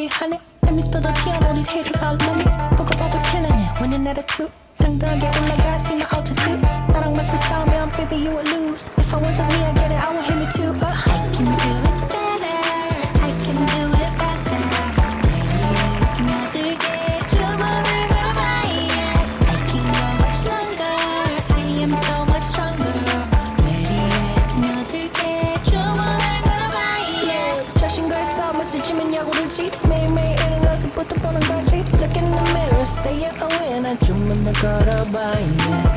300. Let me spill the tea on all these haters all love me. 보고 봐도 killing it, winning attitude. 당당하게 올라가, see my altitude. 나랑 맞서 싸우면 baby you would lose. If I wasn't me, I get it, I would hit me too. I can do it better, I can do it faster. Baby, 스며들게 주문을 걸어봐, yeah. I can go much longer, I am so much stronger. Baby, 스며들게 주문을 걸어봐, yeah. 자신과의 싸움을 스치면 야구를 치. 매일매일 일어나서 부터 보는 거지. Look in the mirror, say you're a winner. 주문을 걸어봐, yeah.